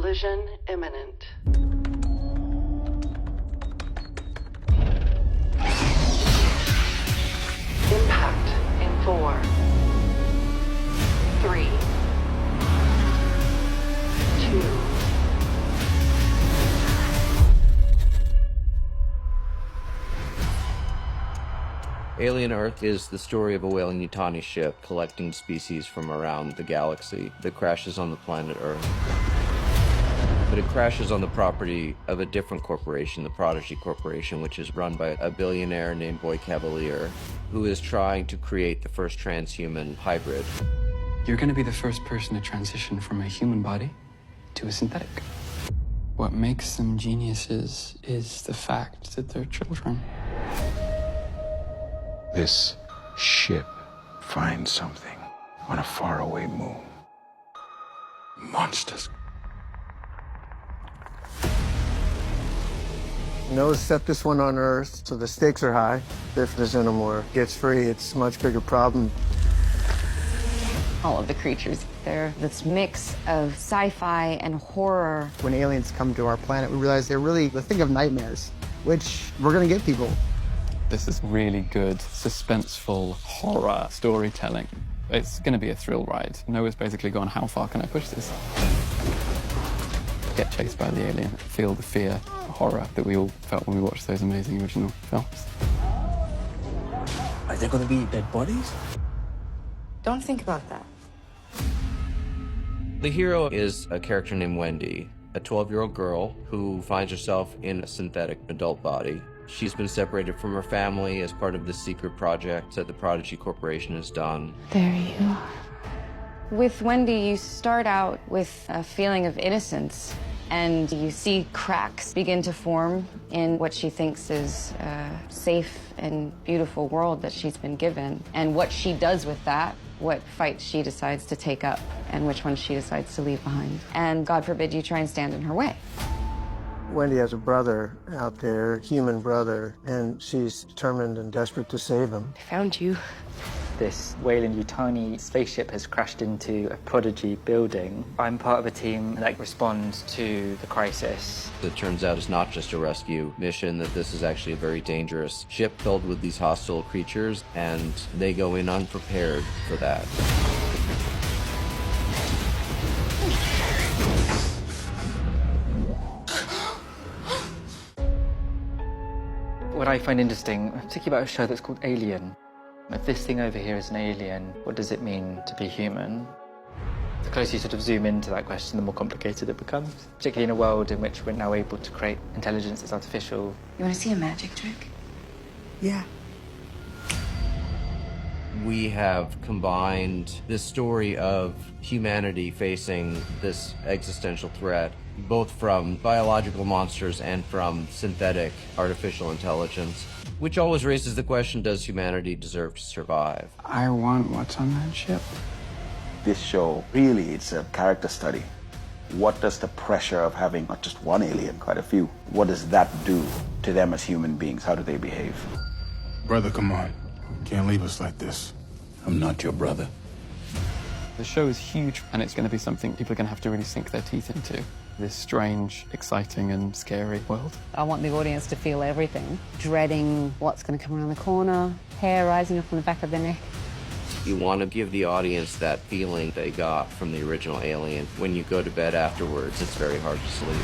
Collision imminent. Impact in 4, 3, 2. Alien Earth is the story of a Weyland-Yutani ship collecting species from around the galaxy that crashes on the planet Earth. But it crashes on the property of a different corporation, the Prodigy Corporation, which is run by a billionaire named Boy Cavalier, who is trying to create the first transhuman hybrid. You're going to be the first person to transition from a human body to a synthetic. What makes them geniuses is the fact that they're children. This ship finds something on a faraway moon. Monsters. Noah set this one on Earth, so the stakes are high. If the Xenomorph gets free, it's a much bigger problem. All of the creatures, they're this mix of sci-fi and horror. When aliens come to our planet, we realize they're really the thing of nightmares, which we're gonna give people. This is really good, suspenseful horror storytelling. It's going to be a thrill ride. Noah's basically gone, how far can I push this? Get chased by the alien, feel the fear, horror that we all felt when we watched those amazing original films. Are there going to be dead bodies? Don't think about that. The hero is a character named Wendy, a 12-year-old girl who finds herself in a synthetic adult body. She's been separated from her family as part of this secret project that the Prodigy Corporation has done. There you are. With Wendy, you start out with a feeling of innocence, and you see cracks begin to form in what she thinks is a safe and beautiful world that she's been given. And what she does with that, what fight she decides to take up, and which one she decides to leave behind. And God forbid you try and stand in her way. Wendy has a brother out there, human brother, and she's determined and desperate to save him. I found you. This Weyland-Yutani spaceship has crashed into a Prodigy building. I'm part of a team that responds to the crisis. It turns out it's not just a rescue mission, that this is actually a very dangerous ship filled with these hostile creatures, and they go in unprepared for that. What I find interesting, particularly about a show that's called Alien, if this thing over here is an alien, what does it mean to be human? The closer you sort of zoom into that question, the more complicated it becomes, particularly in a world in which we're now able to create intelligence that's artificial. You want to see a magic trick? Yeah. We have combined this story of humanity facing this existential threat, both from biological monsters and from synthetic artificial intelligence, which always raises the question, does humanity deserve to survive? I want what's on that ship. This show, really, it's a character study. What does the pressure of having not just one alien, quite a few, what does that do to them as human beings? How do they behave? Brother, come on. Can't leave us like this. I'm not your brother. The show is huge, and it's going to be something people are going to have to really sink their teeth into. This strange, exciting, and scary world. I want the audience to feel everything. Dreading what's going to come around the corner, hair rising up on the back of their neck. You want to give the audience that feeling they got from the original Alien. When you go to bed afterwards, it's very hard to sleep.